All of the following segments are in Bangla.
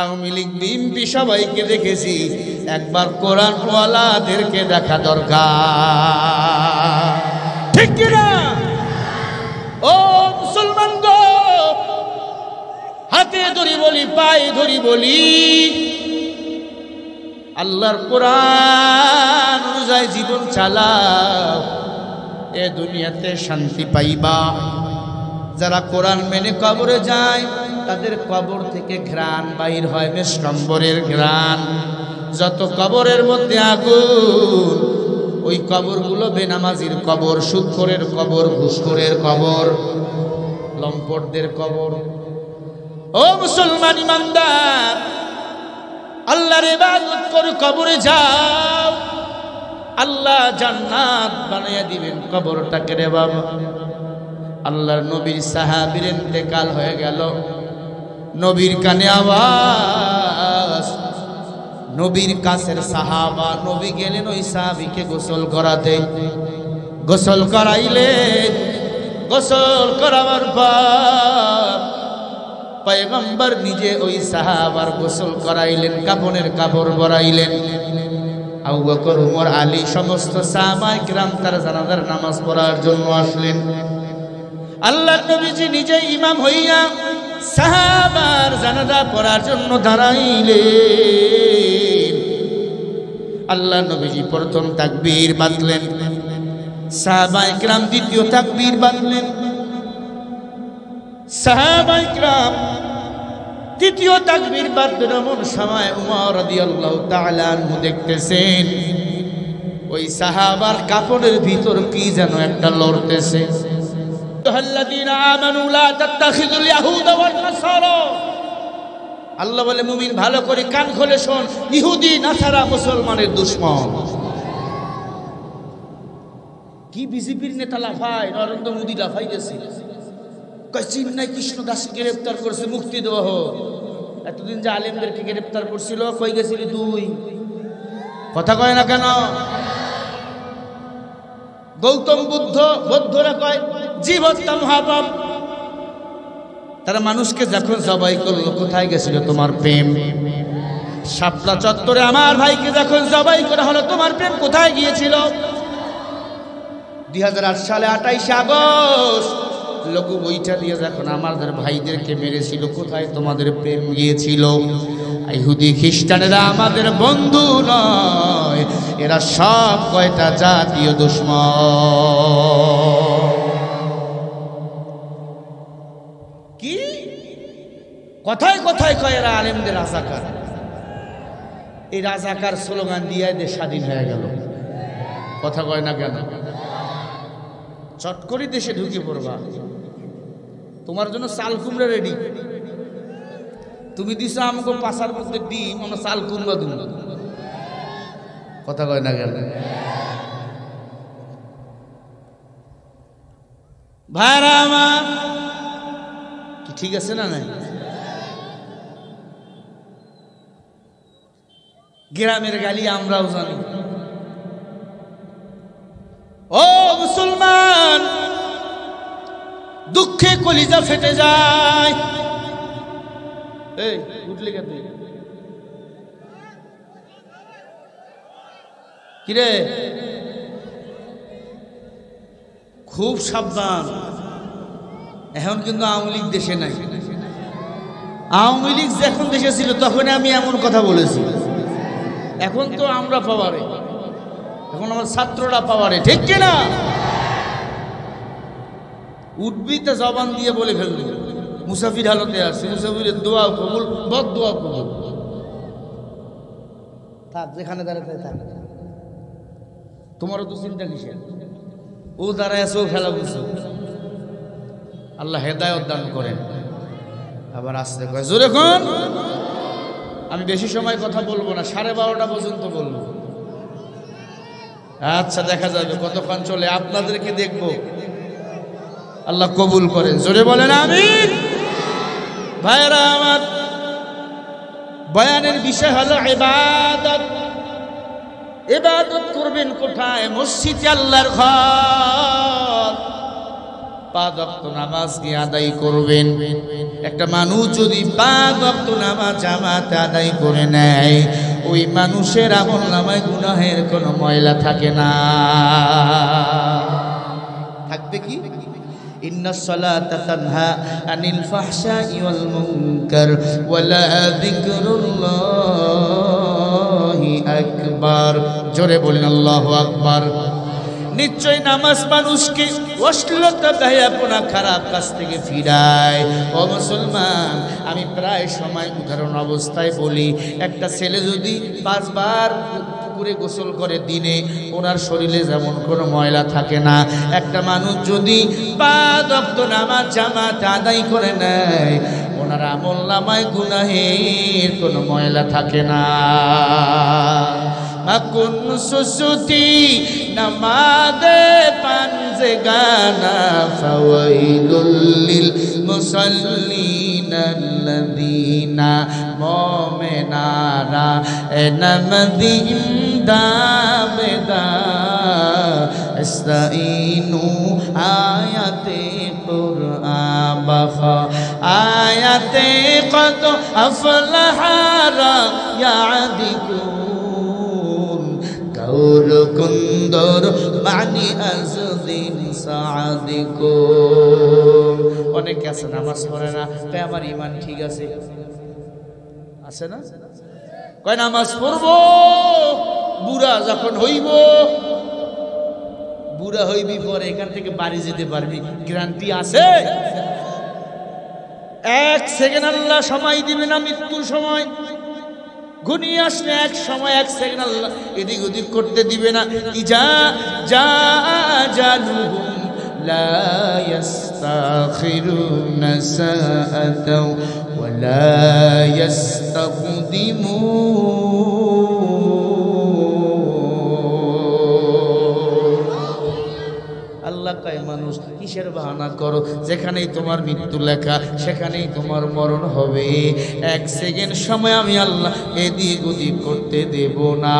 আওয়ামী লীগ বিএনপি সবাইকে দেখেছি, একবার কোরআন ওয়ালাদেরকে দেখা দরকার, ঠিক কিনা? ও মুসলমান গো, হাতে ধরি বলি, পায়ে ধরি বলি, আল্লাহর কোরআন অনুযায়ী জীবন চালাও, এ দুনিয়াতে শান্তি পাইবা। যারা কোরআন মেনে কবরে যায় তাদের কবর থেকে ঘ্রাণ বাইর হয়, মেষকম্বরের ঘ্রাণ। যত কবরের মধ্যে আগুন, ওই কবরগুলো বেনামাজির কবর, সুদখোরের কবর, ঘুষখোরের কবর, লম্পটদের কবর। ও মুসলমান ইমানদার, আল্লাহর ইবাদত করে কবরে যাও, আল্লাহ জান্নাত বানিয়ে দিবেন কবরটাকে রে বাবা। আল্লাহর নবীর সাহাবীর ইন্তেকাল হয়ে গেল, নবীর কানে আওয়াজ, নবীর কাছের সাহাবা, নবী গেলেন ওই সাহাবীকে গোসল করাতে। গোসল করাইলেন, গোসল করাবার পর পয়গম্বর নিজে ওই সাহাবার গোসল করাইলেন, কাফনের কাপড় পরাইলেন। আবু বকর, ওমর, আলী সমস্ত সাহাবায়ে কিরাম তার জানাজার নামাজ পড়ার জন্য আসলেন। আল্লাহর নবীজি নিজে ইমাম হইয়া সাহাবার জানাজা পড়ার জন্য দাঁড়াইলেন। আল্লাহর নবীজি প্রথম তাকবীর বাঁধলেন, সাহাবায়ে কিরাম দ্বিতীয় তাকবীর বাঁধলেন। সাহাবায়ে কিরাম তৃতীয় তাকবীর বাঁধলেন। এমন সময় উমর রাদিয়াল্লাহু তাআলা আনহু দেখতেছেন ওই সাহাবার কাপড়ের ভিতর কি যেন একটা লড়তেছে। আল্লাহ বলে, মুমিন ভালো করে কান খুলে শোন, ইহুদি নাসারা মুসলমানের দুশমন। কি বিজেপির নেতা লাফায়, নরেন্দ্র মোদী লাফাই গেছে, চিন্নাই কৃষ্ণ দাসকে গ্রেফতার করছে, মুক্তি দেওয়া হোক। এতদিন যে আলেমদেরকে গ্রেফতার করছিল, কই গেছিলি তুই? কথা কয় না কেন? গৌতম বুদ্ধ, বৌদ্ধরা কয় জীব হত্যা মহাপাপ। তারা মানুষকে যখন জবাই করলো, কোথায় গেছিল তোমার প্রেম? শাপলা চত্বরে আমার ভাইকে যখন জবাই করা হলো, তোমার প্রেম কোথায় গিয়েছিল? 2008 সালে 28 আগস্ট লঘু বইটা দিয়ে যখন আমাদের ভাইদেরকে মেরেছিল, কোথায় তোমাদের প্রেম গিয়েছিল? ইহুদি খ্রিস্টানেরা আমাদের বন্ধু নয়, এরা সব কয়টা জাতীয় দুশমন। কি কথায় কথায় কয় এরা আলেমদের রাজাকার। এই রাজাকার স্লোগান দিয়ে দেশ স্বাধীন হয়ে গেল। কথা কয় না কেন? চট করে দেশে ঢুকে পড়বা, তোমার জন্য চাল কুমড়া রেডি। তুমি দিছো আমাকে পাশার মধ্যে ডিম, আমরা চাল কুমড়া দিব। কথা কয় না কেন? ভাইরা আমার, কি ঠিক আছে না? নাই গ্রামের গালি আমরাও জানি। ও মুসলমান, দুঃখে কলিজা ফেটে যায়। এই উঠলি কে তুই? কিরে, খুব সাবধান। এখন কিন্তু আওয়ামী লীগ দেশে নাই। আওয়ামী লীগ যখন দেশে ছিল তখন আমি এমন কথা বলেছি। এখন তো আমরা পাওয়ারে, এখন আমার ছাত্ররা পাওয়ারে, ঠিক কিনা? উঠবি তো জবান দিয়ে বলে ফেলবি মুসাফির হালতে আছে, মুসাফিরের দোয়া কবুল, বদ দোয়া কবুল। থাক, যেখানে দাঁড়াতে থাক, তোমারও তো চিন্তা কিসের? ও দাঁড়ায় আছে, ও খেলা বুঝছো। আল্লাহ হেদায়েত দান করেন। আবার আসতে কয় জোরে কোন। আমি বেশি সময় কথা বলবো না, 12:30 পর্যন্ত বলবো। আচ্ছা, দেখা যাবে কতক্ষণ চলে, আপনাদেরকে দেখবো। আল্লাহ কবুল করেন, জোরে বলেন আমিন। ভাইরা আমার, বয়ানের বিষয় হলো ইবাদত। ইবাদত করবেন কোথায়? মসজিদে, আল্লাহর ঘর। 5 ওয়াক্ত নামাজ কি আদায় করবেন। একটা মানুষ যদি 5 ওয়াক্ত নামাজ জামাতে আদায় করে নেয়, ওই মানুষের আমলনামায় গুনাহের কোনো ময়লা থাকে না। থাকবে কি? ইন্নাস সালাতা তানহা আনিল ফাহশাই ওয়াল মুনকার ওয়ালা যিকরুল্লাহি আকবার। জোরে বলেন আল্লাহু আকবার। নিশ্চয় নামাজ মানুষকে অশ্লীলতা বেহায়াপনা খারাপ কাজ থেকে ফিরায়। ও মুসলমান, আমি প্রায় সময় উদাহরণ অবস্থায় বলি, একটা ছেলে যদি 5 বার পুকুরে গোসল করে দিনে, ওনার শরীরে যেমন কোনো ময়লা থাকে না। একটা মানুষ যদি 5 ওয়াক্ত নামাজ জামাতে আদায় করে নেয়, ওনার আমলনামায় গুনাহের কোনো ময়লা থাকে না। মাকুন সুসুতি নামাজে পাঞ্জেগানা ফাওয়াইলুল লিল মুসাল্লিনা আল্লাযীনা মুমিনারা নামাজি ইমদাবেদা ইসতাইনু আয়াতে কুরআন বাখা আয়াতে কত আফলাহারা ইয়াদিকু গৌর কুন্দর মানি আজদিন সাদিকো। অনেকে আছে নামাজ পড়ে না, তাই আমার ইমান ঠিক আছে, আছে না? কয় নামাজ পড়বো, বুড়া যখন হইব, বুড়া হইবি পরে এখান থেকে বাড়ি যেতে পারবি, গ্যারান্টি আছে? 1 সেকেন্ড আল্লাহ সময় দিবে না, মৃত্যুর সময় ঘনিয়ে আসলে 1 সময় 1 সেকেন্ড আল্লাহ এদিক ওদিক করতে দিবে না। ইজা জা জালুহুম লা ইস্তাখিরুনা সাআতাও ওয়া লা ইস্তাকদিমুন। আল্লাহ কয় মানুষ কিসের বাহানা করো, যেখানেই তোমার মৃত্যু লেখা সেখানেই তোমার মরণ হবে। 1 সেকেন্ড সময় আমি আল্লাহ এদিক ওদিক করতে দেব না।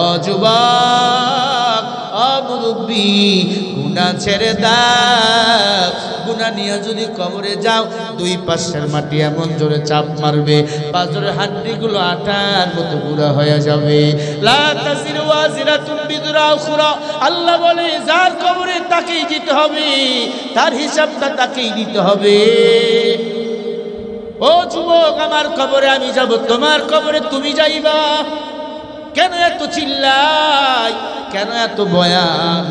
ও যুবক, ও মুরব্বি, গুনাহ ছেড়ে দাও। গুনাহ নিয়ে যদি কবরে যাও, 2 পাশের মাটি এমন জোরে চাপ মারবে, পাঁজরের হাড্ডিগুলো আটার মতো গুঁড়া হয়ে যাবে। লা তাজিরু ওয়াজিরাতুন বিযরা উখরা। আল্লাহ বলে যার কবরে তাকেই যেতে হবে, তার হিসাবটা তাকেই দিতে হবে। ও যুবক, আমার কবরে আমি যাব, তোমার কবরে তুমি যাইবা। কেন এত চিল্লাই, কেন এত বয়ান?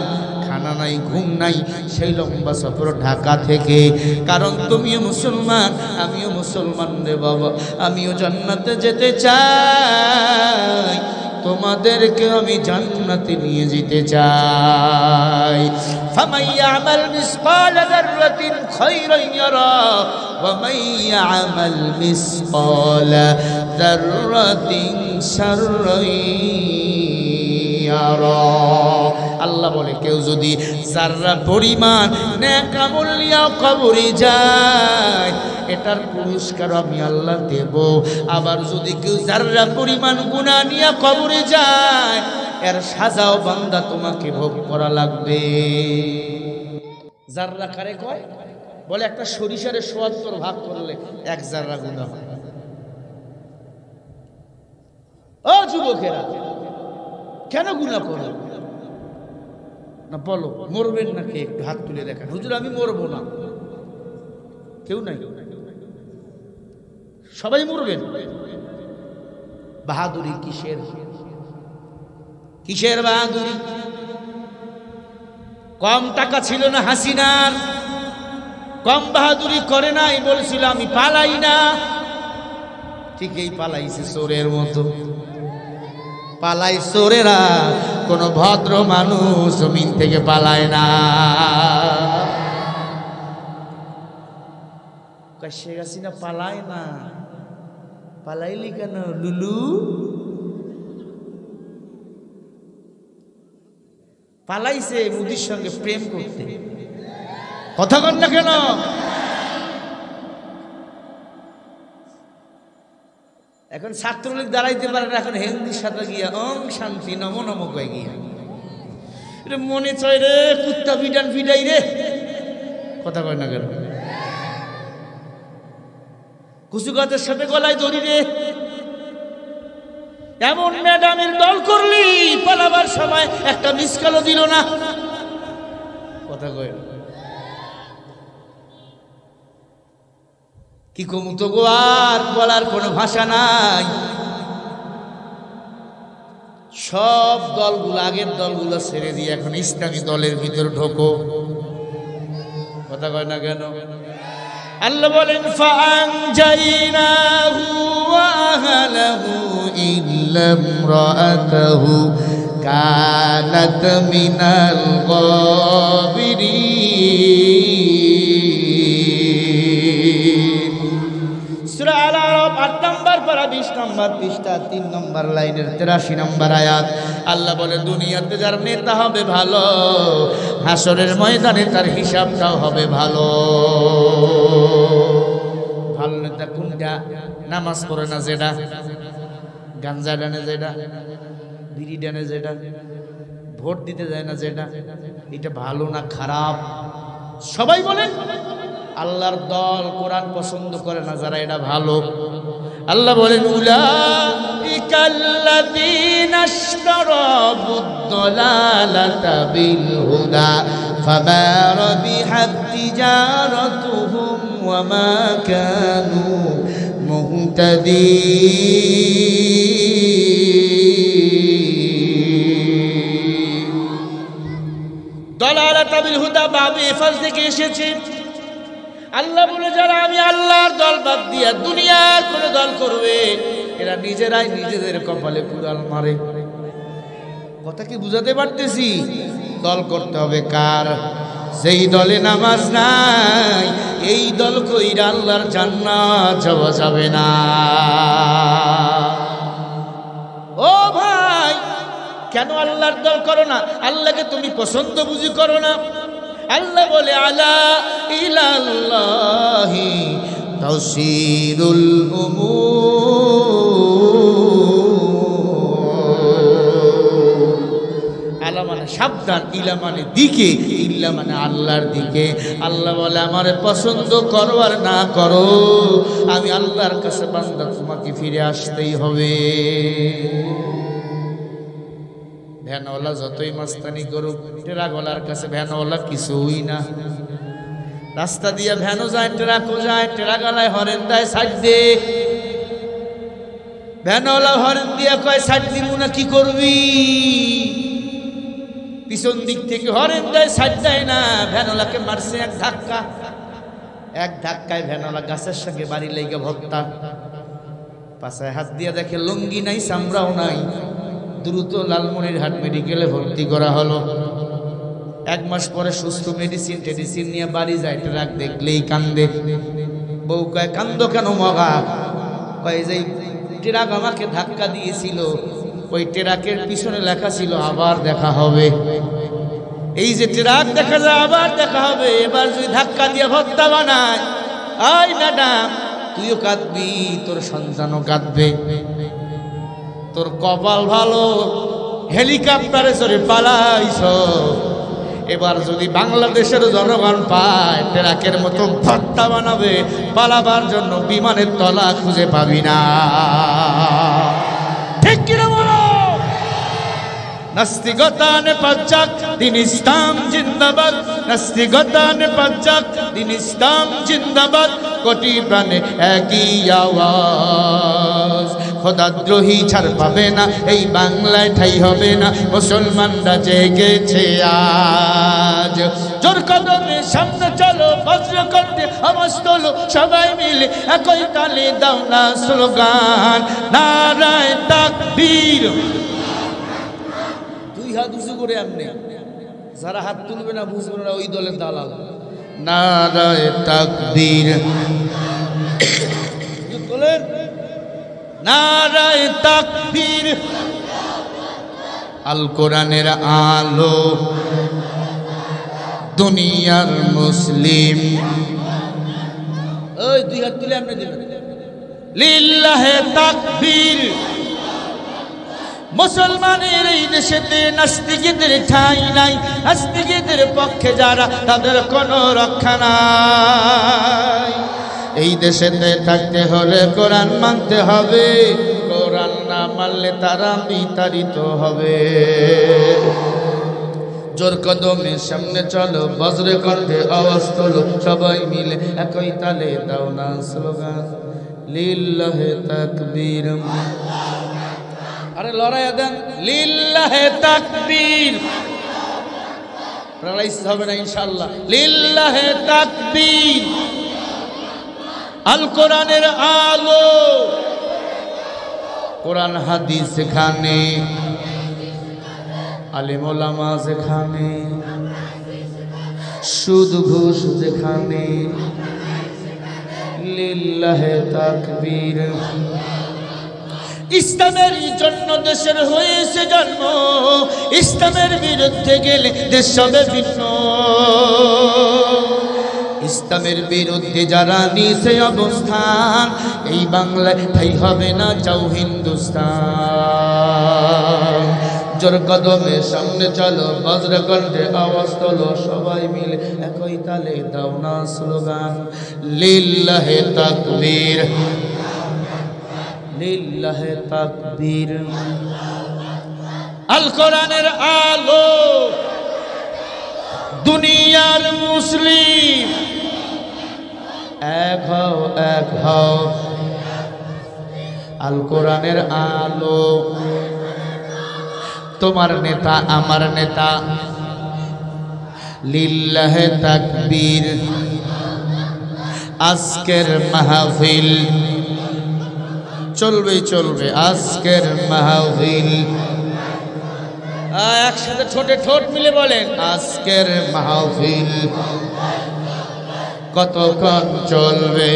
খানা নাই, ঘুম নাই, সেই লম্বা সফর ঢাকা থেকে। কারণ তুমিও মুসলমান, আমিও মুসলমান রে বাবা, আমিও জান্নাতে যেতে চাই, তোমাদেরকে আমি জান্নাতে নিয়ে যেতে চাই। ফামাইয়ামাল মিসকাল যাররাতিন খায়রান ইয়ারা ওয়া মাইয়ামাল মিসকাল যাররাতিন শাররান ইয়ারা। আল্লাহ বলে কেউ যদি যাররা পরিমাণ নেক আমল নিয়ে কবরে যায়, এটার পুরস্কার আমি আল্লাহ দেব। আবার যদি কেউ যাররা পরিমাণ গুনাহ নিয়ে কবরে যায়, এর সাজাও বান্দা তোমাকে ভোগ করা লাগবে। যাররা কারে কয়? বলে একটা সরিষারে ৭৪ ভাগ করলে 1 যাররা গুনাহ হয়। ও যুবকেরা, কেন গুনাহ করো না? বলো, মরবেন নাকি? একটু হাত তুলে দেখা। হুজুর আমি মরবো না। কেউ নাই, সবাই মরবেন। বাহাদুরি কিসের? কিসের বাহাদুরি? কম টাকা ছিল না হাসিনার, কম বাহাদুরি করে নাই, বলেছিল আমি পালাই না। ঠিকই পালাইছে চোরের মতো। পালাই চোরেরা, কোন ভদ্র মানুষ জমিন থেকে পালায় না। শেখ হাসিনা পালায় না, পালাইলি কেন লুলু? পালাইছে মোদির সঙ্গে প্রেম করতে। কথা কন না কেন? এখন ছাত্রলীগ দাঁড়াইতে পারে না, এখন হিন্দির সাথে গিয়া ওম শান্তি নমো নমো কয়ে গিয়া মনে চাই রে কুত্তা পিটান পিটাই রে। কথা কয় না কেন? কুচু গাছের সাথে গলায় দড়ি রে, এমন ম্যাডামের দল করলি পালাবার সময় একটা মিসকালও দিল না। কথা কয় কি কমু তো গো, আর বলার কোনো ভাষা নাই। সব দলগুলো, আগের দলগুলো ছেড়ে দিয়ে এখন ইসলামী দলের ভিতর ঢোকো। কথা কয় না কেন? আল্লাহ বলেন ফাআনজাইনাহু ওয়া আহলাহু ইল্লা ইমরাআতাহু কানাত মিনাল গাবিরিন। সূরা আল-আরাফ ৮ নম্বর পারা ২০ নম্বর পৃষ্ঠা ৩ নম্বর লাইনের ৮৩ নম্বর আয়াত। আল্লাহ বলে দুনিয়াতে যার নেতা হবে ভালো, হাসরের ময়দানে তার হিসাবটাও হবে ভালো। ভালো নেতা কোনটা? নামাজ পড়ে না যেটা, গাঞ্জা ডানে যেটা, বিড়ি ডানে যেটা, ভোট দিতে যায় না যেটা, এটা ভালো না খারাপ? সবাই বলেন আল্লাহর দল কোরআন পছন্দ করে না যারা, এটা ভালো। আল্লাহ বলেন উলাইকাল্লাযীনা ইশতারাবুদ-দালালাতা বিল হুদা ফামা রাবিহাত তিজারাতুহুম ওয়া মা কানু মুহতাদিন। দালালাতা বিল হুদা বাবে ফাল থেকে এসেছে। আল্লাহ বলে যারা আমি আল্লাহর দল বাদ দিয়া দুনিয়ার কোন দল করবে, এরা নিজেরাই নিজেদের কপালে কুড়াল মারে। কথা কি বুঝাতে পারতেছি? দল করতে হবে কার? যেই দলে নামাজ নাই, এই দল কইরা আল্লাহর জান্নাত যাওয়া যাবে না। ও ভাই, কেন আল্লাহর দল করো না? আল্লাহকে তুমি পছন্দ বুঝি করো না? আল্লাহ বলে আলা ইলাল্লাহি তাসিরুল উমুর। আলা মানে সাবধান, ইলা মানে দিকে, ইল্লা মানে আল্লাহর দিকে। আল্লাহ বলে আমারে পছন্দ করো আর না করো, আমি আল্লাহর কাছে বান্দা তোমাকে ফিরে আসতেই হবে। ভ্যানওয়ালা যতই মাস্তানি করুক, ট্রাকওয়ালার কাছে ভ্যানওয়ালা কিছুই না। রাস্তা দিয়ে ভ্যানও যায়, ট্রাকও যায়, ট্রাকওয়ালায় হরেন দেয় সাইড দে, ভ্যানওয়ালা হরেন দিয়ে কয় সাইড দিব না, কি করবি? পিছন দিক থেকে হরেন দেয়, সাইড দেয় না। ভ্যানওয়ালাকে মারছে এক ধাক্কা, এক ধাক্কায় ভ্যানওয়ালা গাছের সঙ্গে বাড়ি লেগে ভক্তা। পাশায় হাত দিয়ে দেখে লুঙ্গি নাই, চামড়াও নাই। দ্রুত লালমনিরহাট মেডিকেলে ভর্তি করা হলো। 1 মাস পরে সুস্থ, মেডিসিন নিয়ে বাড়ি যায়। ট্রাক দেখলেই কান্দে। বউ কয় কান্দো কেন মগা? কয় যে ট্রাক আমাকে ধাক্কা দিয়েছিল, ওই ট্রাকের পিছনে লেখা ছিল আবার দেখা হবে। এই যে ট্রাক দেখা যায় আবার দেখা হবে, এবার যদি ধাক্কা দিয়ে ভর্তা বানায়, আই ম্যাডাম তুইও কাঁদবি, তোর সন্তানও কাঁদবে। তোর কপাল ভালো, হেলিকপ্টারে চড়ে পালাইছ। এবার যদি বাংলাদেশের জনগণ পায়, ট্রাকের মতো ভর্তা বানাবে, পালাবার জন্য বিমানের তলা খুঁজে পাবি না। ঠিক কিনা বলো? নাস্তিকতানে পাচ্চাক দিন ইসলাম জিন্দাবাদ, নাস্তিকতানে পাচ্চাক দিন ইসলাম জিন্দাবাদ। কোটি প্রাণে একই আওয়াজ, খোদাদ্রোহী ছাড় পাবে না, এই বাংলায় ঠাই হবে না। মুসলমানরা জেগেছে আজ, জোর কদমে সামনে চলো, বজ্র করতে আওয়াজ তোলো, সবাই মিলে একই তালে দাও না স্লোগান, নারায়ে তাকবীর। দুই হাত উঁচু করে আমনে, যারা হাত তুলবে না বুঝবে না ওই দলের দালাল। নারায়ে তাকবীর বলেন, নারায়ে তাকবীর। আল কোরআনের আলো দুনিয়ার মুসলিম। ওই দুই হাত তুলে আপনি দিবেন, লিল্লাহে তাকবীর, মুসলমানের এই দেশেতে নাস্তিকদের ঠাঁই নাই, নাস্তিকদের পক্ষে যারা তাদের কোনো রক্ষা নাই। এই দেশেতে থাকতে হলে কোরআন মানতে হবে, কোরআন না মানলে তারা বিতাড়িত হবে। জোর কদমে সামনে চলো, বজ্রে কণ্ঠে আওয়াজ তোলো, সবাই মিলে একই তালে দাও না স্লোগান লিল্লাহে তাকবীর। আরে লড়াই দেন, লিল্লাহে তাকবীর। লড়াই হবে না ইনশাআল্লাহ। লিল্লাহে তাকবীর। আল কোরআনের আলো, কোরআন হাদিস সেখানে, আলেম ওলামা যেখানে, সুদ ঘুষ যেখানে, লিল্লাহে তাকবীর। ইসলামের জন্য দেশের হয়েছে জন্ম, ইসলামের বিরুদ্ধে গেলে দেশ হবে ভিন্ন। ইসলামের বিরুদ্ধে যারা নিছে অবস্থান, এই বাংলায় ঠাই হবে না, চাও হিন্দুস্তান। জোর কদমে সামনে চলো, বজ্র কণ্ঠে আওয়াজ তোলো, সবাই মিলে একই তালে দাও না স্লোগান লিল্লাহে তাকবীর, লিল্লাহে তাকবীর। আল কোরআনের আলো, দুনিয়ার মুসলিম এক হও, এক হও। আল কোরআনের আলো, তোমার নেতা আমার নেতা, লিল্লাহে তাকবীর। আজকের মাহফিল চলবে চলবে, আজকের মাহফিল। একসাথে ঠোঁটে ঠোঁট মিলে বলেন, আজকের মাহফিল কতক্ষণ চলবে,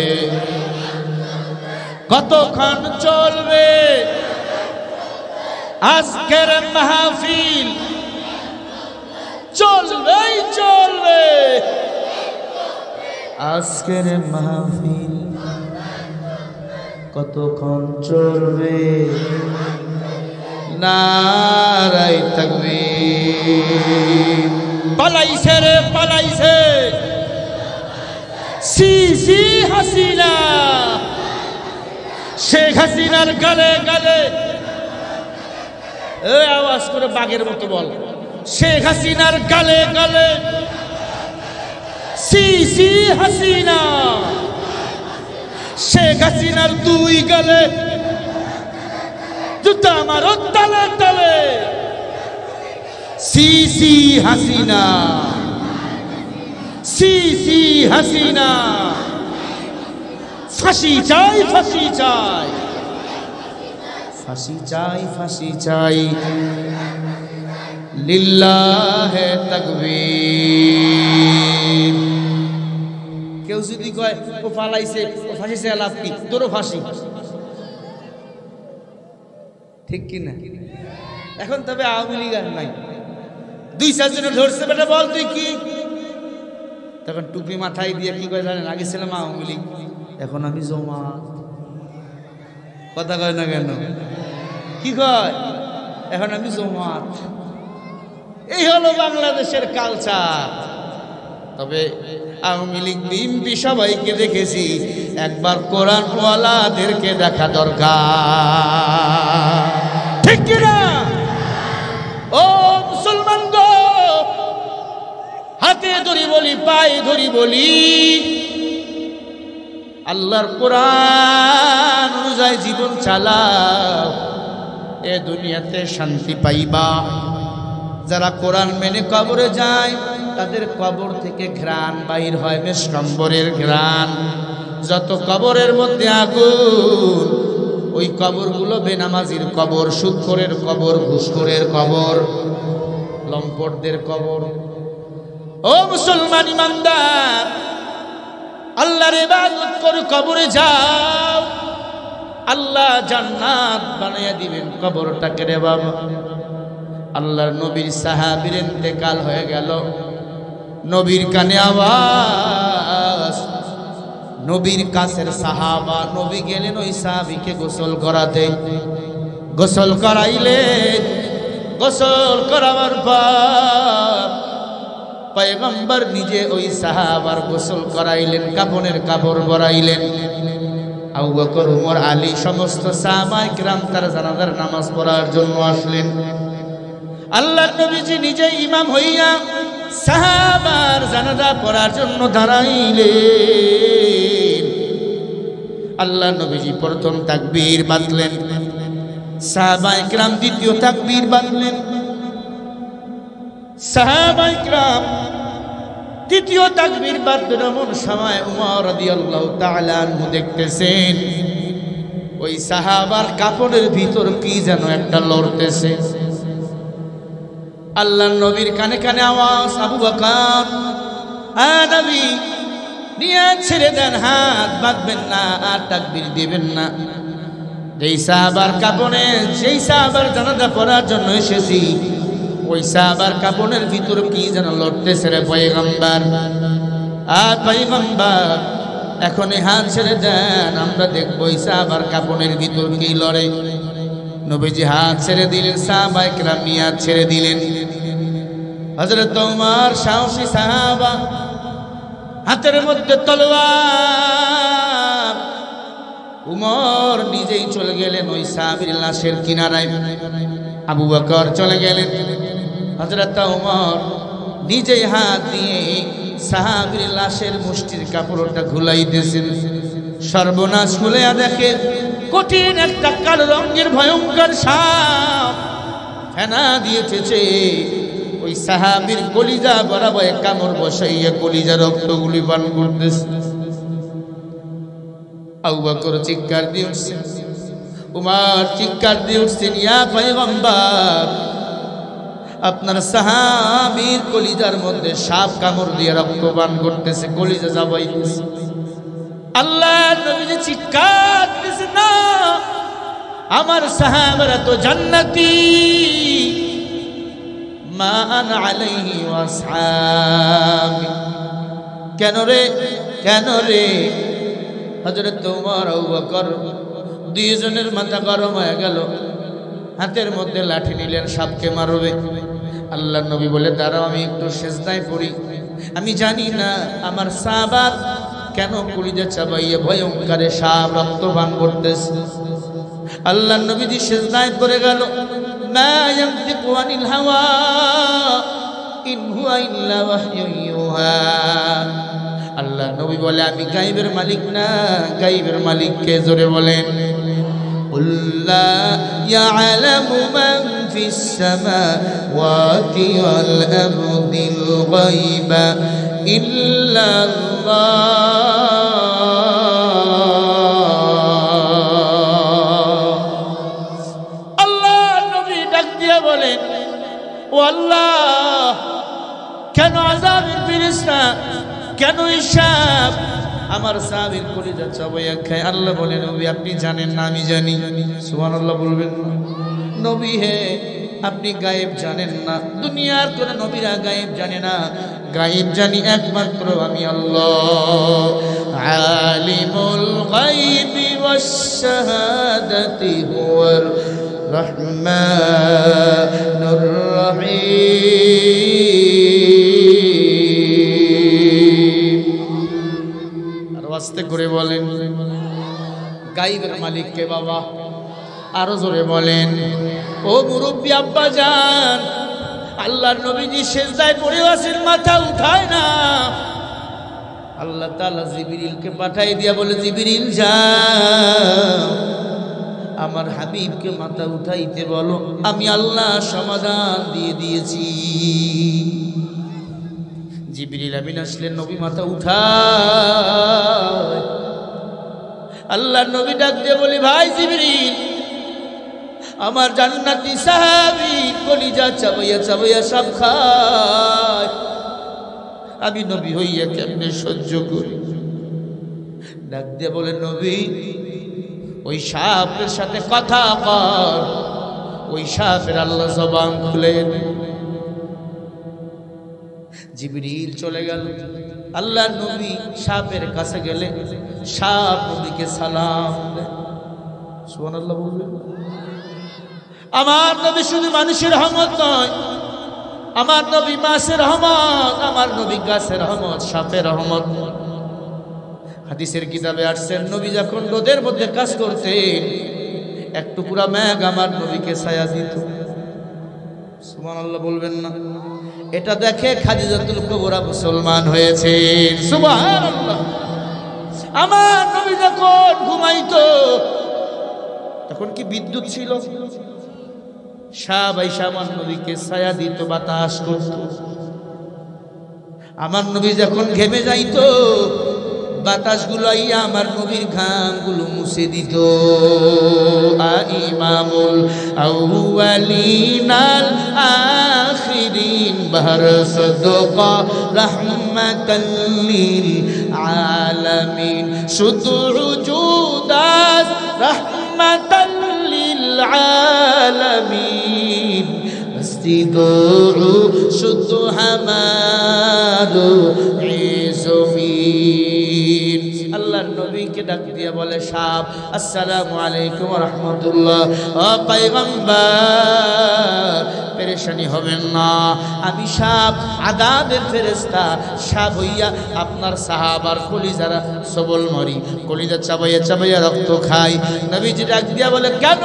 কতক্ষণ চলবে? আজকের মাহফিল চলবেই চলবে, আজকের মাহফিল কতক্ষণ চলবে? নারায়ে তাকবীর। পালাইছে রে পালাইছে সিসি হাসিনা, শেখ হাসিনার গালে গালে। আওয়াজ করে বাঘের মতো বল, শেখ হাসিনার গালে গালে সিসি হাসিনা, শেখ হাসিনার দুই গালে জুতা মারো তালে তালে। সিসি হাসিনা, সিসি হাসিনা, ফাঁসি চাই ফাঁসি চাই, ফাঁসি চাই ফাঁসি চাই, লিল্লাহে তাকবীর। কেউ যদি কয় ও পালাইছে, ও ফাঁসি চাই, লাভ কি? তোরও ফাঁসি, ঠিক কিনা? এখন তবে আওয়ামী লীগ আর নাই, দুই চারজনে ধরছে, বেটা বল তুই কি? তখন টুপি মাথায় দিয়ে কি করে জানেন? আগে ছিলাম আওয়ামী লীগ, এখন আমি জমাত। কথা কয় না কেন? কি কয়? এখন আমি জমাত। এই হলো বাংলাদেশের কালচার। তবে আওয়ামী লীগ বিএনপি সবাইকে দেখেছি, একবার কোরআন ওয়ালাদেরকে দেখা দরকার, ঠিক কিনা? ও মুসলমান গো, হাতে ধরি বলি, পায়ে ধরি বলি, আল্লাহর কোরআন অনুযায়ী জীবন চালাও, এ দুনিয়াতে শান্তি পাইবা। যারা কোরআন মেনে কবরে যায়, তাদের কবর থেকে ঘ্রাণ বাইর হয়, মেষরম্বরের ঘ্রাণ। যত কবরের মধ্যে আগুন, ওই কবরগুলো বেনামাজির কবর, সুদখোরের কবর, ঘুষখোরের কবর, লম্পটদের কবর। ও মুসলমান ইমানদার, আল্লাহর ইবাদত করে কবরে যাও, আল্লাহ জান্নাত বানাইয়া দিবেন কবরটাকে রে বাবা। আল্লাহর নবীর সাহাবীর ইন্তেকাল হয়ে গেল, নবীর কানে আওয়াজ, নবীর কাছের সাহাবা, নবী গেলেন ওই সাহাবীকে গোসল করাতে। গোসল করাইলেন। গোসল করাবার পর পয়গম্বর নিজে ওই সাহাবার গোসল করাইলেন, কাফনের কাপড় পরাইলেন। আবু বকর, উমর, আলী সমস্ত সাহাবায়ে কিরাম তার জানাজার নামাজ পড়ার জন্য আসলেন। আল্লাহর নবীজি নিজে ইমাম হইয়া সাহাবার জানাজা পড়ার জন্য দাঁড়াইলেন। আল্লাহর নবীজি প্রথম তাকবীর বাঁধলেন, সাহাবায়ে কিরাম দ্বিতীয় তাকবীর বাঁধলেন। সাহাবায়ে কিরাম তৃতীয় তাকবীর বাঁধলেন। এমন সময় উমর রাদিয়াল্লাহু তাআলা আনহু দেখতেছেন ওই সাহাবার কাপড়ের ভিতর কি যেন একটা লড়তেছে। আল্লাহর নবীর কানে কানে আওয়াজ, আবু বকর, নবী নিয়াত ছেড়ে দেন, হাত বাঁধবেন না আর তাকবীর দিবেন না। যেই সাহাবার কাপড়ে, সেই সাহাবার জানাজা পড়ার জন্য এসেছি, ওই সাহাবার কাপড়ের ভিতর কি যেন লড়তেছে রে পয়গম্বর। আর পয়গম্বর এখনই হাত ছেড়ে দেন, আমরা দেখবো ওই সাহাবার কাপড়ের ভিতর কি লড়ে। নবীজি হাত ছেড়ে দিলেন, সাহাবায়ে কিরাম হাত ছেড়ে দিলেন। হযরত ওমর সাহসী সাহাবা, হাতের মধ্যে তলোয়ার। উমর নিজেই চলে গেলেন ওই সাহাবীর লাশের কিনারায়। আবু বকর চলে গেলেন। হযরত ওমর নিজেই হাত দিয়ে সাহাবীর লাশের মুষ্টির কাপড়টা ঘুলাইতেছেন। সর্বনাশ খুলে দেখে কঠিন একটা কালো রঙের ভয়ঙ্কর সাপ ফেনা দিয়েছে। ওই সাহাবীর কলিজা বরাবর কামড় বসাইয়া কলিজা রক্তগুলি পান করতেছে। আবু বকর চিৎকার দিয়ে উঠছেন, উমর চিৎকার দিয়ে উঠছেন, ইয়া পয়গম্বর, আপনার সাহাবীর কলিজার মধ্যে সাপ কামড় দিয়ে রক্ত পান করতেছে, কলিজা যাবাইতেছে। আল্লাহর নবী চিৎকার দিয়েছে, না, আমার সাহাবারা তো জান্নাতি, মা আনা আলাইহি ওয়া আসহাবি। কেন রে, কেন রে? হযরত ওমর, আবু বকর দুইজনের মাথা গরম হয়ে গেল। হাতের মধ্যে লাঠি নিলেন, সাপকে মারবে। আল্লাহর নবী বলে, দাঁড়াও, আমি একটু সিজদায় পড়ি। আমি জানি না আমার সাহাবা কেন কলিজা চাবাইয়া ভয়ঙ্কর সাপ রক্ত পান করতেছে। আল্লাহর নবীজি সিজদায় পড়ে গেল। মা ইয়ানতিকু আনিল হাওয়া ইন হুয়া ইল্লা ওয়াহয়ুন ইউহা। আল্লাহর নবী বলে, আমি গায়বের মালিক না, গায়বের মালিক কে? জোরে বলেন। قل لا يعلم من في السماوات والأرض الغيب إلا الله। আল্লাহ নবী ডাক দিয়ে বলেন, ও আল্লাহ, কেন আযাবের ফেরেশতা, কেন ইসাব আমার সাহাবীর কলিজা চাবাইয়া খায়? আল্লাহ বলেন, নবী আপনি জানেন না, আমি জানি। সুবহানাল্লাহ বলবেন। নবী হে, আপনি গায়েব জানেন না, দুনিয়ার কোন নবীরা গায়েব জানে না, গায়েব জানি একমাত্র আমি আল্লাহ। আলিমুল গায়বি ওয়াস শাহাদাতি হুয়ার রহমানুর রহিম। আর আস্তে করে বলেন, গায়েবের মালিক কে বাবা? আরো জোরে বলেন। ও মুরব্বী আব্বা জান, আল্লাহর নবীজি সিজদায় পড়ে আছেন, মাথা উঠায় না। আল্লাহ তাআলা জিবরিলকে পাঠাই দিয়া বলে, জিবরিল যাও, আমার হাবিবকে মাথা উঠাইতে বলো, আমি আল্লাহ সমাধান দিয়ে দিয়েছি। জিবরিল আমিন আসলেন, নবী মাথা উঠায়। আল্লাহর নবী ডাক দিয়ে বলি, ভাই জিবরিল, আমার জান্নাতি সাহাবী কলিজা চাবাইয়া চাবাইয়া সব খায়, আমি নবী হইয়া কেমনে সহ্য করি? ডাক দিয়ে বলে, নবী ওই সাপের সাথে কথা কর। ওই সাপের আল্লাহ জবান খুলে দেন। জিবরিল চলে গেল। আল্লাহর নবী সাপের কাছে গেলে সাপ নবীকে সালাম দেয়। সুবহানাল্লাহ বলবেন। আমার নবী শুধু মানুষের রহমত নয়, আমার নবী মাছের রহমত, আমার নবী গাছের রহমত, সাপের রহমত। হাদিসের কিতাবে আসছেন নবী যখন রোদের মধ্যে কাজ করতেন এক টুকরা মেঘ আমার নবীকে ছায়া দিত। সুবহানাল্লাহ বলবেন না? এটা দেখে খাদিজাতুল কুবরা মুসলমান হয়েছেন। সুবহানাল্লাহ। আমার নবী যখন ঘুমাইতো তখন কি বিদ্যুৎ ছিল? সাহাবায়ে আমার নবীকে ছায়া দিত, বাতাস করত। আমার নবী যখন ঘেমে যাইতো বাতাসগুলো আইয়া আমার নবীর ঘামগুলো মুছে দিত। ইমামুল আউয়ালিনাল আখিরিন বাহর সাদকা রাহমাতাল লিল আলামিন, শুধু উজুদাস রাহমাতাল লিল আলামিন, মসজিদুরু শুধু হামাদু ইসমিন। আল্লাহর নবীকে ডাক দিয়ে বলে সাহেব আসসালামু আলাইকুম ওয়া রাহমাতুল্লাহ। ও পয়গম্বর পেরেশানি হবেন না, আমি সাহেব আযাবের ফেরেশতা, সাহেব হইয়া আপনার সাহাবার কলিজারা সবল মরি, কলিজা চাবাইয়া চাবাইয়া রক্ত খাই। নবীজি ডাক দিয়া বলে কেন?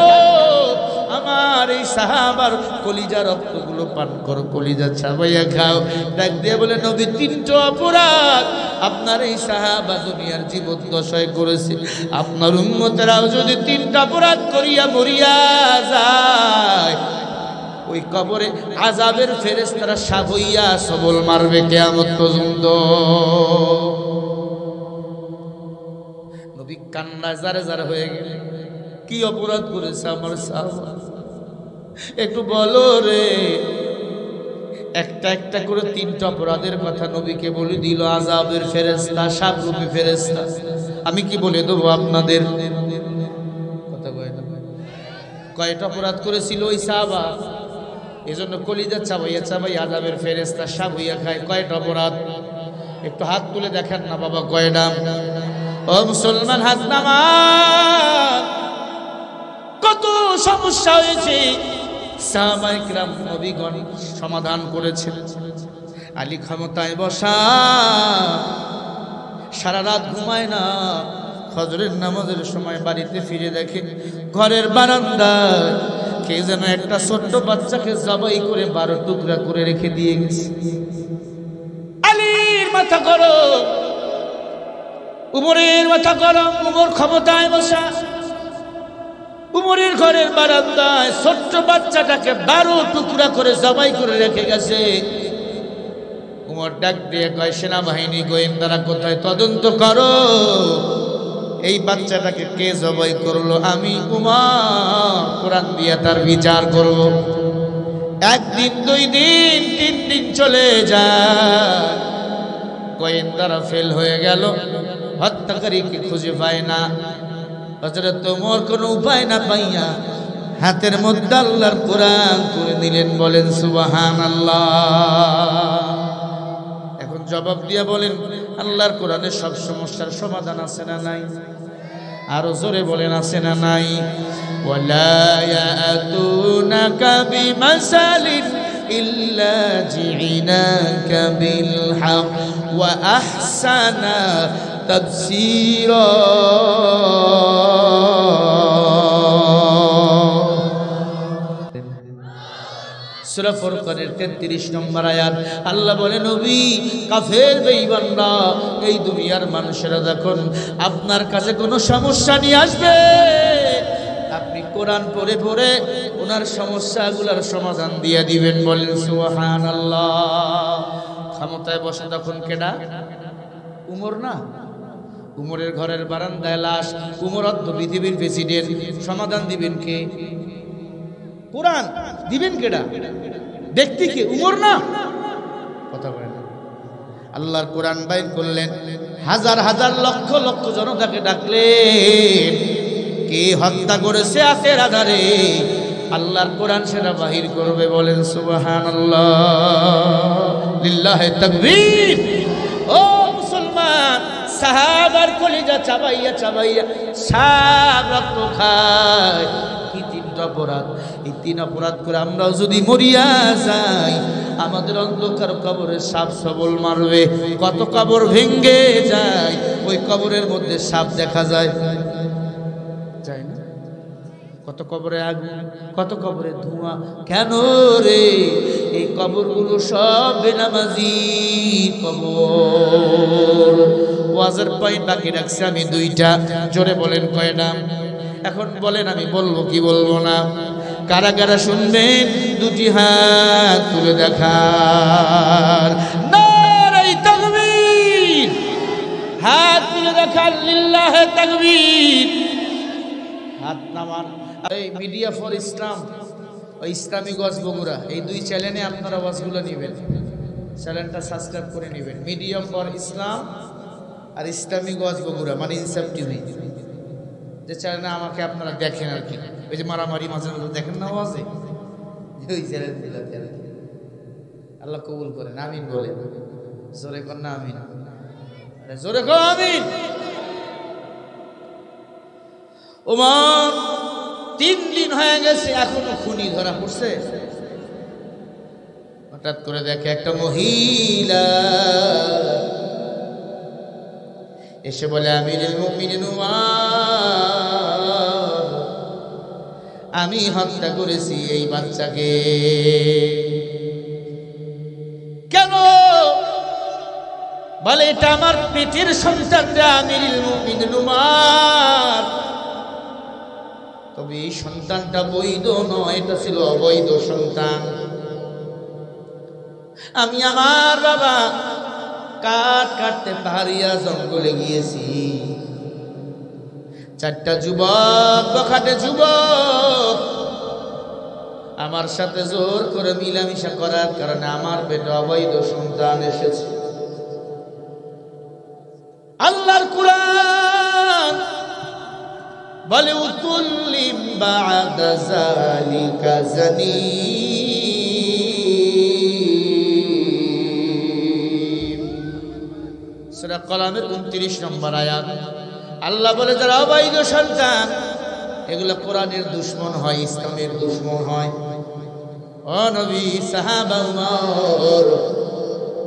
আমার এই সাহাবার কলিজা রক্তগুলো পান করো, কলিজা চাবাইয়া খাও। ডাক দিয়ে বলে নবী তিনটা অপরাধ আপনার এই সাহাবা দুনিয়ার জীবন দশায় করেছে, আপনার উম্মতেরাও যদি তিনটা অপরাধ করিয়া মরিয়া যায় ওই কবরে আযাবের ফেরেশতারা সাব হইয়া সবল মারবে কিয়ামত পর্যন্ত। নবী কান্না জারে জারে হয়ে গেল, কি অপরাধ করেছে আমার সাহাবা? একটু বলো রে। একটা একটা করে তিনটা অপরাধের কথা নবীকে বলে দিল আযাবের ফেরেশতা, সাবরূপী ফেরেশতা। আমি কি বলে দেবো আপনাদের? কথা কয় না। কয়টা অপরাধ করেছিল ওই সাহাবা? এজন্য কলিজা চাবাইয়া চাবাইয়া আযাবের ফেরেশতা সাব হইয়া খায়। কয়টা অপরাধ? একটু হাত তুলে দেখেন না বাবা, কয়টা? ও মুসলমান হাত নামান। কত সমস্যা হয়েছে সাহাবায়ে কিরাম নবীগণ সমাধান করেছেন। আলী ক্ষমতায় বসা, সারা রাত ঘুমায় না, ফজরের নামাজের সময় বাড়িতে ফিরে দেখে ঘরের বারান্দায় কে যেন একটা ছোট্ট বাচ্চাকে জবাই করে 12 টুকরা করে রেখে দিয়ে গেছে। আলীর মাথা গরম, উমরের মাথা গরম। উমর ক্ষমতায় বসা, উমরের ঘরের বারান্দায় ছোট্ট বাচ্চাটাকে 12 টুকরা করে জবাই করে রেখে গেছে। উমর ডাক দিয়ে কয় সেনাবাহিনী গোয়েন্দারা কোথায়, তদন্ত করো, এই বাচ্চাটাকে কে জবাই করলো। আমি উমর কোরআন দিয়ে তার বিচার করব। একদিন, 2 দিন, 3 দিন চলে যায়, গোয়েন্দারা ফেল হয়ে গেল, হত্যাকারীকে খুঁজে পায় না। হযরত ওমর কোনো উপায় না পাইয়া হাতের মধ্যে আল্লাহর কোরআন করে দিলেন। বলেন সুবহানাল্লাহ। এখন জবাব দিয়া বলেন আল্লাহর কোরআনে সব সমস্যার সমাধান আছে না নাই? আরো জোরে বলেন আছে না নাই? ওয়ালা ইয়াতুনাকা বিমাসালিন ইল্লা জিনাকা বিল হক ওয়া আহসানা তাফসীরা। সূরা ফুরকানের 33 নম্বর আয়াত। আল্লাহ বলে নবী কাফের বেঈমানরা এই দুনিয়ার মানুষেরা যখন আপনার কাছে কোনো সমস্যা নিয়ে আসবে, আপনি কোরআন পড়ে পড়ে ওনার সমস্যাগুলোর সমাধান দিয়ে দিবেন। বলেন সুবহানাল্লাহ। ক্ষমতায় বসে তখন কেডা? উমর না? উমরের ঘরের বারান্দায় লাশ। উমর অর্ধ পৃথিবীর প্রেসিডেন্ট। সমাধান দিবেন কে? কোরআন দিবেন কেডা? ব্যক্তি কে? উমর না? কথা বলেন। আল্লাহর কোরআন বাইর করলেন, হাজার হাজার লক্ষ লক্ষ জনতাকে ডাকলেন, কে হত্যা করেছে আতের আধারে আল্লাহর কোরআন সেটা বাহির করবে। বলেন সুবহানাল্লাহ, লিল্লাহি তাকবীর। ও মুসলমান, সাহাবার কলিজা চাবাইয়া চাবাইয়া সাব রক্ত খায়। কি দুটো অপরাধ, এই 3 অপরাধ করে আমরাও যদি মরিয়া যাই, আমাদের অন্ধকার কবরে সাপ সবল মারবে। কত কবর ভেঙ্গে যায়, ওই কবরের মধ্যে সাপ দেখা যায় যায় না? কত কবরে আগুন, কত কবরে ধোঁয়া। কেন রে? এই কবরগুলো সব বেনামাজি কবর। ওয়াজের পয়েন্ট বাকি রাখছি আমি 2টা, জোরে বলেন কয়টা? এখন বলেন, আমি বলবো কি বলবো না? কারা কারা শুনবেন 2টি হাত তুলে দেখার। নারে তাকবীর, হাত তুলে দেখার, লিল্লাহে তাকবীর। হাত নামান। এই মিডিয়া ফর ইসলাম, ওই ইসলামিক ওয়াজ বগুড়া, এই 2 চ্যানেলে আপনারা ওয়াজগুলো নেবেন, চ্যানেলটা সাবস্ক্রাইব করে নেবেন। মিডিয়া ফর ইসলাম আর ইসলামিক ওয়াজ বগুড়া, মানে ইনসাফ টিভি, যে চ্যানেলে আমাকে আপনারা দেখেন আর কি। ওই যে মারামারি মাঝে মাঝে দেখেন না ওয়াজে, ওই চ্যানেল। আল্লাহ কবুল করেন, আমিন বলেন। জোরে কর না আমিন, জোরে কর আমিন। ওমর 3 দিন হয়ে গেছে, এখনো খুনি ধরা পড়ছে। হঠাৎ করে দেখে একটা মহিলা এসে বলে, আমিরুল মুমিনিন ওমর, আমি হত্যা করেছি এই বাচ্চাকে। কেন? বলে, এটা আমার পেটের সন্তানটা, আমিরুল মুমিনিন ওমর। তবে এই সন্তানটা বৈধ নয়, এটা ছিল অবৈধ সন্তান। আমি আমার বাবা কাঠ কাটতে পাহাড়িয়া জঙ্গলে গিয়েছি, 4টা যুবক, বখাটে যুবক আমার সাথে জোর করে মিলামিশা করার কারণে আমার পেটে অবৈধ সন্তান এসেছে। আল্লাহর কুরআন বলে, উতুল্লিম বা'দা যালিকা জানিম। সূরা কলামের 29 নম্বর আয়াত। আল্লাহ বলে, যারা অবৈধ সন্তান, এগুলো কোরআনের দুশমন হয়, ইসলামের দুশমন হয়। ও নবী, সাহাবা, উমর,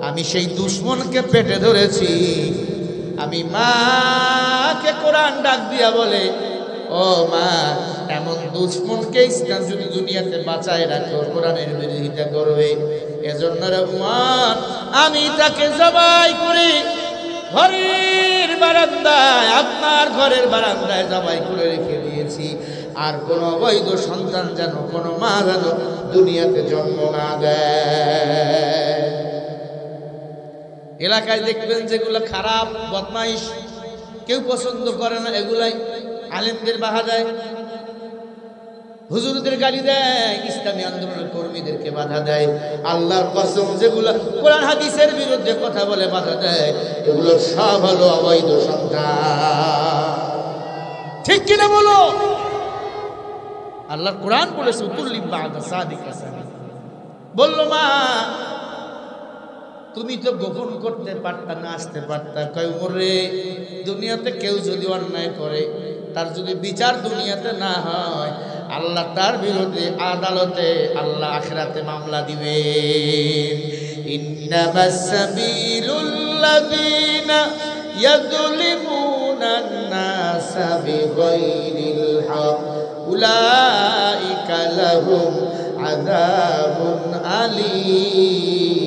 আমি সেই দুশমনকে পেটে ধরেছি। আমি মাকে কোরআন ডাক দিয়া বলে, ও মা, এমন দুশমনকে ইসলাম যদি দুনিয়াতে বাঁচায় রাখো, কোরআনের বিরোধিতা করবে। এজন্য রহমান, আমি তাকে জবাই করে ঘরের বারান্দায়, আপনার ঘরের বারান্দায় জবাই করে রেখে দিয়েছি। আর কোন অবৈধ সন্তান যেন, কোন মা যেন দুনিয়াতে জন্ম না দেয়। এলাকায় দেখবেন যেগুলো খারাপ, বদমাইশ, কেউ পছন্দ করে না, এগুলাই আলেমদের বাধা দেয়, হুজুরদের গালি দেয়, ইসলামী আন্দোলনের কর্মীদেরকে বাধা দেয়। আল্লাহর কসম, যেগুলো কোরআন হাদিসের বিরুদ্ধে কথা বলে বাধা দেয়, এগুলো সব হলো অবৈধ সন্তান। ঠিক কিনা বলো? আল্লাহর কোরআন বলেছে, উতুল্লিম বা'দা যালিকা জানিম। বললো, মা, তুমি তো গোপন করতে পারতা না, আসতে পারতা। কয়, ওরে, দুনিয়াতে কেউ যদি অন্যায় করে, তার যদি বিচার দুনিয়াতে না হয়, আল্লাহ তার বিরুদ্ধে আদালতে, আল্লাহ আখিরাতে মামলা দিবে। ইন্নামাস সাবিলুল লাযিনা ইয়াযলিমুনা আন-নাসা বিগাইরিল হক উলাইকা লাহুম আযাবুন আলীম।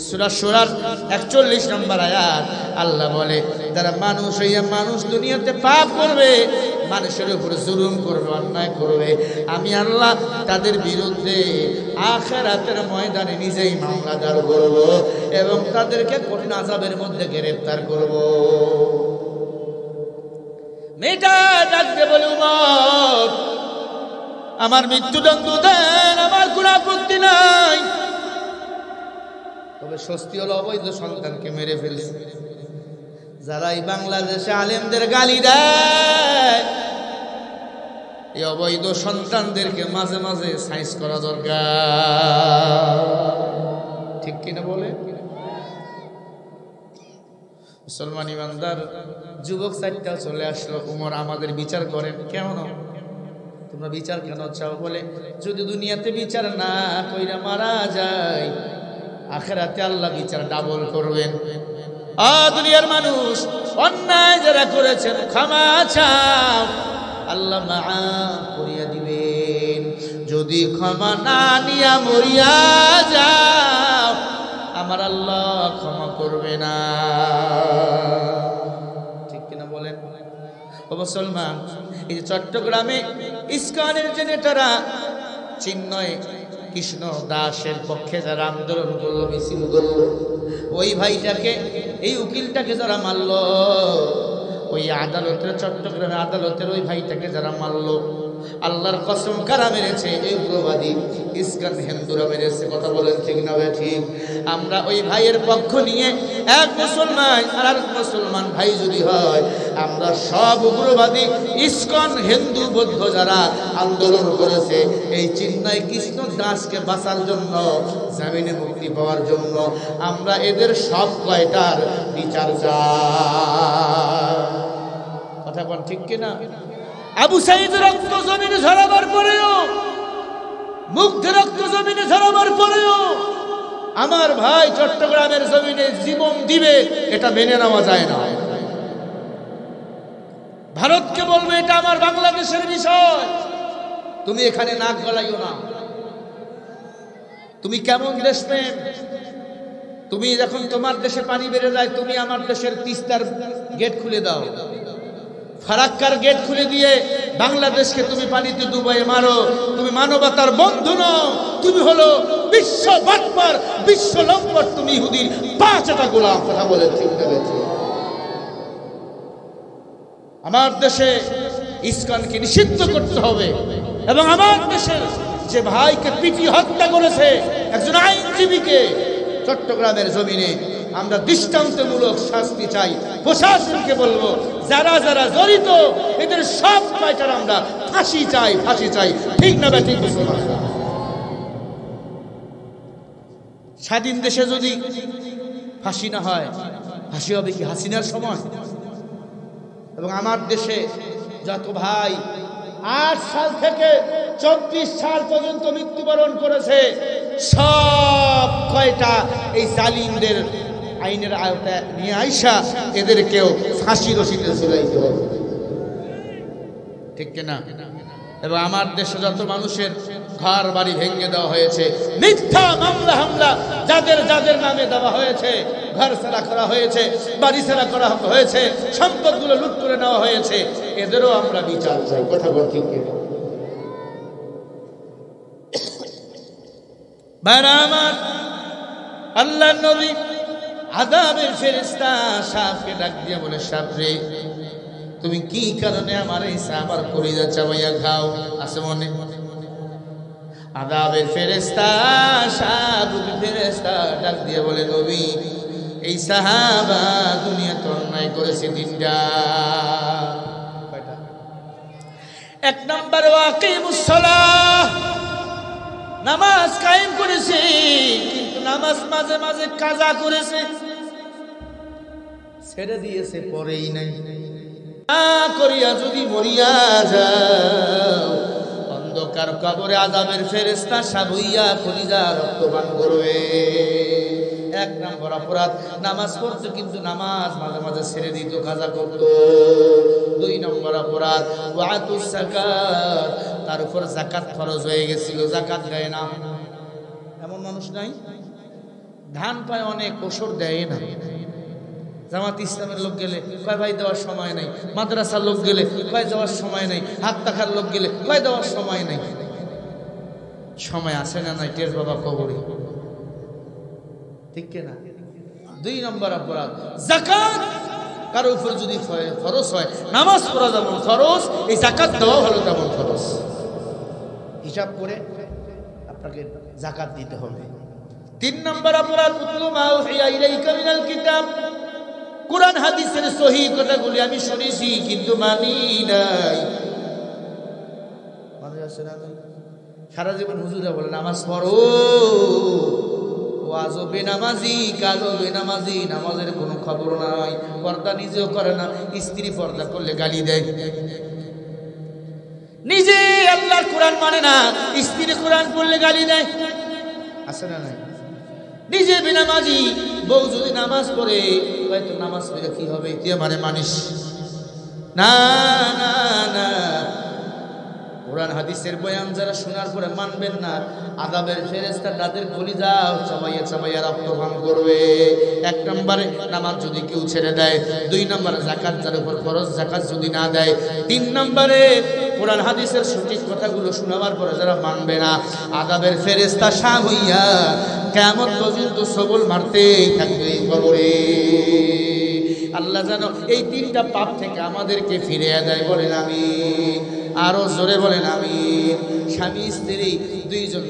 সূরা সূরার 41 নম্বর আয়াত। আল্লাহ বলে, যারা মানুষ হইয়া মানুষ দুনিয়াতে পাপ করবে, মানুষের উপর জুলুম করবে, অন্যায় করবে, আমি আল্লাহ তাদের বিরুদ্ধে আখিরাতের ময়দানে নিজেই মামলাদার করব এবং তাদেরকে কঠিন আযাবের মধ্যে গ্রেফতার করব। মেয়েটা ডাকতে বলে, উমর, আমার মৃত্যুদণ্ড দেন, আমার কোনো আপত্তি নাই, তবে স্বস্তি হলো অবৈধ সন্তানকে মেরে ফেলছে। যারা এই বাংলাদেশে আলেমদের গালি দেয়, এই অবৈধ সন্তানদেরকে মাঝে মাঝে সাইজ করা দরকার। ঠিক কিনা বলে? মুসলমান ইমানদার যুবক চারটা চলে আসলো, উমর আমাদের বিচার করেন। কেমন তোমরা বিচার কেন চাও? বলে যদি দুনিয়াতে বিচার না কইরা মারা যায়, আখিরাতে আল্লাহ বিচার ডাবল করবেন। দুনিয়ার মানুষ অন্যায় যারা করেছেন ক্ষমা চাও, আল্লাহ মাফ করিয়া দিবেন। যদি ক্ষমা না নিয়া মরিয়া যাও, আমার আল্লাহ ক্ষমা করবে না। ঠিক কিনা বলেন? ও মুসলমান, এই যে চট্টগ্রামে ইস্কনের যে নেতারা চিন্ময় কৃষ্ণ দাসের পক্ষে যারা আন্দোলন করলো, মিছিল করলো, ওই ভাইটাকে, এই উকিলটাকে যারা মারলো, ওই আদালতের, চট্টগ্রামের আদালতের ওই ভাইটাকে যারা মারলো, আল্লাহর কসম কারা মেরেছে? এই উগ্রবাদী ইস্কন হিন্দুরা মেরেছে। কথা বলেন ঠিক না ভাই? ঠিক। আমরা ওই ভাইয়ের পক্ষ নিয়ে এক মুসলমান আর এক মুসলমান ভাই যদি হয়, আমরা সব উগ্রবাদী ইস্কন হিন্দু বৌদ্ধ যারা আন্দোলন করেছে এই চিন্ময় কৃষ্ণ দাসকে বাঁচার জন্য, জামিনে মুক্তি পাওয়ার জন্য, আমরা এদের সব কয়টার বিচার চাই। কথা বল ঠিক কিনা? আবু সাঈদ রক্ত জমিনে ঝরাবার পরেও, মুগ্ধ রক্ত জমিনে ঝরাবার পরেও আমার ভাই চট্টগ্রামের জমিনে জীবন দিবে, এটা মেনে নেওয়া যায় না। ভারতকে বলবে এটা আমার বাংলাদেশের বিষয়, তুমি এখানে নাক গলাইও না। তুমি কেমন দেশপ্রেম? তুমি যখন তোমার দেশে পানি বেড়ে যায়, তুমি আমার দেশের তিস্তার গেট খুলে দাও, ফারাক্কার গেট খুলে দিয়ে বাংলাদেশকে তুমি পানিতে ডুবাই মারো। তুমি মানবতার বন্ধু নও, তুমি হলো বিশ্ব বাটপার, বিশ্ব লম্পট, তুমি ইহুদির পাঁচটা গোলাম। কথা বলে ঠিক না? আমার দেশে ইস্কনকে নিষিদ্ধ করতে হবে, এবং আমার দেশের যে ভাইকে পিটিয়ে হত্যা করেছে একজন আইনজীবীকে, চট্টগ্রামের জমিনে আমরা দৃষ্টান্তমূলক শাস্তি চাই। প্রশাসনকে বলবো যারা যারা জড়িত এদের সব কয়টার আমরা ফাঁসি চাই, ফাঁসি চাই। ঠিক না ঠিক? স্বাধীন দেশে যদি ফাঁসি না হয়, ফাঁসি হবে কি হাসিনার সময়? এবং আমার দেশে যত ভাই 8 সাল থেকে 24 সাল পর্যন্ত মৃত্যুবরণ করেছে, সব কয়টা এই জালিমদের আইনের আওতায় নিয়ে আইসা এদেরকেও ফাঁসি রশিতে ঝুলাইতে হবে। ঠিক কিনা? এবং আমার দেশে যত মানুষের ঘর বাড়ি ভেঙে দেওয়া হয়েছে, মিথ্যা মামলা হামলা যাদের যাদের নামে দেওয়া হয়েছে, ঘর ছাড়া করা হয়েছে, বাড়ি ছাড়া করা হয়েছে, সম্পদগুলো লুট করে নেওয়া হয়েছে, এদেরও আমরা বিচার চাই। কথা বল ঠিক কিনা? ভাইরা আমার, আল্লাহর নবী আযাবের ফেরেশতা সাপকে ডাক দিয়ে বলে, সাপ রে, তুমি কি কারণে আমার এই সাহাবার কলিজা চাবাইয়া খাও? আছে মনে? আযাবের ফেরেশতা, সাপকে ফেরেশতা ডাক দিয়ে বলে, নবী, এই সাহাবা দুনিয়াতে অন্যায় করেছে তিনটা। কয়টা? 1 নম্বর ওয়াকিমুস সালাহ, নামাজ কায়েম করেছে, কিন্তু নামাজ মাঝে মাঝে কাজা করেছে, ছেড়ে দিয়েছে, পরেই নাই। করিয়া যদি মরিয়া যাও, অন্ধকার কবরে আযাবের ফেরেশতা সাবইয়া কলিজা রক্তপান করবে। 1 নম্বর অপরাধ, নামাজ পড়তো কিন্তু নামাজ মাঝে মাঝে ছেড়ে দিত, কাজা করত। 2 নম্বর অপরাধ, ওয়াতুস যাকাত, তার উপর যাকাত ফরজ হয়ে গেছিল, যাকাত দেয় না। এমন মানুষ নাই? ধান পায় অনেক, ওষুধ দেয় না। জামাত ইসলামের লোক গেলে কয় ভাই দেওয়ার সময় নাই, মাদ্রাসার লোক গেলে কয় দেওয়ার সময় নাই, হাত টাকার লোক গেলে কয় দেওয়ার সময় নাই। সময় আছে না নাই টের বাবা কবরে? ঠিক কিনা? 2 নম্বর অপরাধ, যাকাত কারো উপর যদি ফরজ হয়, নামাজ পড়া যেমন ফরজ, এই যাকাত দেওয়া হলো তেমন ফরজ। হিসাব করে আপনাকে যাকাত দিতে হবে। 3 নম্বর অপরাধ, উতলু মা উহিয়া ইলাইকা মিনাল কিতাব, কুরআন হাদিসের সহিহ কথাগুলি আমি শুনেছি কিন্তু মানি নাই। মানুষ আছে না, সারা জীবন হুজুরা বলে নামাজ পড়ো, আজও বেনামাজি, কালো বেনামাজি, নামাজের কোনো খবর নাই, পর্দা নিজেও করে না, স্ত্রী পর্দা করলে গালি দেয়। নিজে আল্লাহর কোরআন মানে না, স্ত্রী কোরআন পড়লে গালি দেয়। আছে না নাই? নিজে বেনামাজি, বউ যদি নামাজ পড়ে হয়তো নামাজ পড়ে কি হবে, তুই মানে মানিস না। না না, কোরআন হাদিসের বয়ান যারা শোনার পরে মানবেন না, আযাবের ফেরেশতা তাদের কলিজা চাবাইয়া চাবাইয়া রক্ত পান করবে। এক নম্বরে নামাজ যদি কেউ ছেড়ে দেয়, দুই নম্বরে যাকাত যার উপর ফরজ যাকাত যদি না দেয়, তিন নম্বরে কোরআন হাদিসের সঠিক কথাগুলো শোনাবার পরে যারা মানবে না, আযাবের ফেরেশতা শাহ হইয়া কিয়ামত পর্যন্ত সবল মারতেই থাকবে কবরে। আল্লাহ জানো এই তিনটা পাপ থেকে আমাদেরকে ফিরিয়ে দেয়, বলেন আমিন। আরো জোরে বলেন আমিন। স্বামী স্ত্রী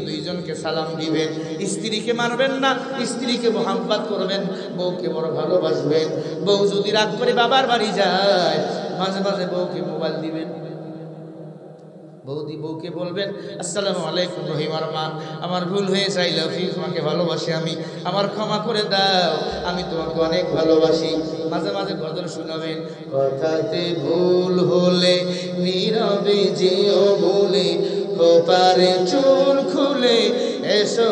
দুইজনকে সালাম দিবেন, স্ত্রীকে মারবেন না, স্ত্রীকে মোহাব্বত করবেন, বউকে বড় ভালোবাসবেন। বউ যদি রাগ করে বাবার বাড়ি যায়, মাঝে মাঝে বউকে মোবাইল দিবেন, বউকে বলবেন আসসালামু আলাইকুম রহিমার মা, আমার ভুল হয়ে চাইলে তোমাকে ভালোবাসি আমি, আমার ক্ষমা করে দাও, আমি তোমাকে অনেক ভালোবাসি। মাঝে মাঝে গজল শোনাবেন, কথাতে ভুল হলে নীরবে যেও বলে, কোপারে চুল খুলে এসো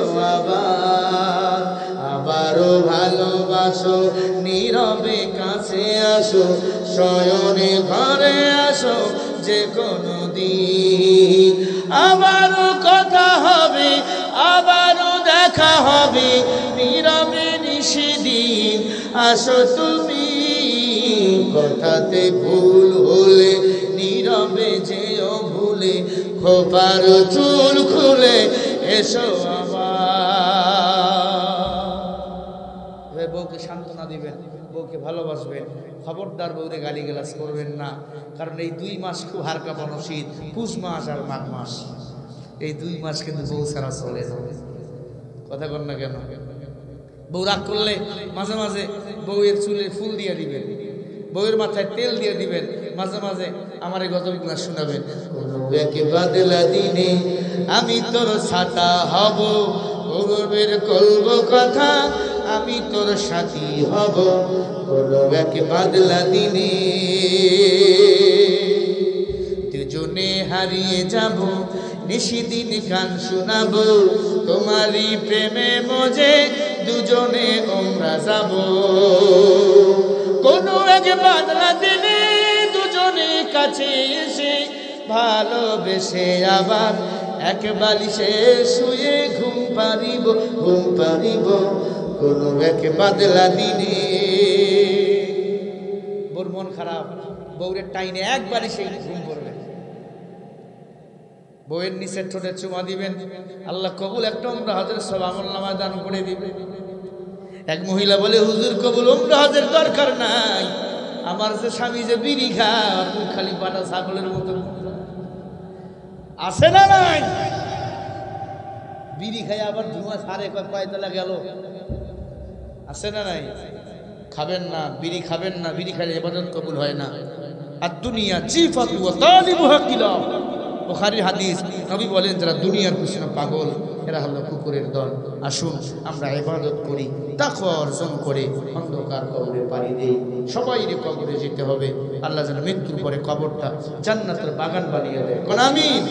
আবারও ভালোবাসো, নীরবে কাছে আসো, শয়নে ঘরে আসো, যে কোনো দিন আবারও কথা হবে, আবারও দেখা হবে, নীরবে নিশিদিন আসো তুমি। কথাতে ভুল হলে নীরবে যেও ভুলে, খোপার চুল খুলে এসো আবার। বউকে সান্ত্বনা দিবেন, বউকে ভালোবাসবেন, খবরদার বউরে গালিগালাজ করবেন না। কারণ এই 2 মাস খুব হার কাঁপানো শীত, পুষ মাস আর মাঘ মাস, এই 2 মাস কিন্তু বউ ছাড়া চলে যাবে। কথা কন না কেন? বউ রাগ করলে মাঝে মাঝে বউয়ের চুলে ফুল দিয়ে দিবেন, বউয়ের মাথায় তেল দিয়ে দিবেন, মাঝে মাঝে আমার এই গজলগুলো শোনাবেন। একে বাদলা দিনে আমি তোর ছাতা হব, গৌরবের কলব কথা আমি তোর সাথী হব, একে বাদলা দিনে দুজনে হারিয়ে যাব, নিশিদিন গান শোনাবো, তোমারই প্রেমে মজে দুজনে ওমরা যাব। কোনো এক বাদলা দিনে দুজনে কাছে এসে ভালোবেসে আবার এক বালিশে শুয়ে ঘুম পারিব, কোনো এক বাদলা দিনে। বউর মন খারাপ, বউরের টাইনে এক বালিশে ঘুম করবে, বউয়ের নিচের ঠোঁটে চুমা দিবেন, আল্লাহ কবুল একটা উমরা হজের সব আমলনামায় দান করে দিবে। এক মহিলা বলে, হুজুর কবুল উমরা হজের দরকার নাই, আমার যে স্বামী যে বিড়ি খায়, খালি পাটা ছাগলের মতো আছে না নাই, বিড়ি খাই আবার ধোঁয়া ছাড়ে, কয়তলা গেল, আছে না নাই? খাবেন না, বিড়ি খাবেন না, বিড়ি খাইলে ইবাদত কবুল হয় না। আর দুনিয়া জিফাতু ওয়া তালিবুহা কিলাব, বুখারীর হাদিস, নবী বলেন যারা দুনিয়ার পিছনে পাগল এরা হলো কুকুরের দল। আসুন আমরা ইবাদত করি, তাকওয়া অর্জন করে অন্ধকার কবরে পাড়ি দেই। সবাইরে কবরে যেতে হবে, আল্লাহ যেন মৃত্যুর পরে কবরটা জান্নাতের বাগান বানিয়ে দেয়। কোন আমিন।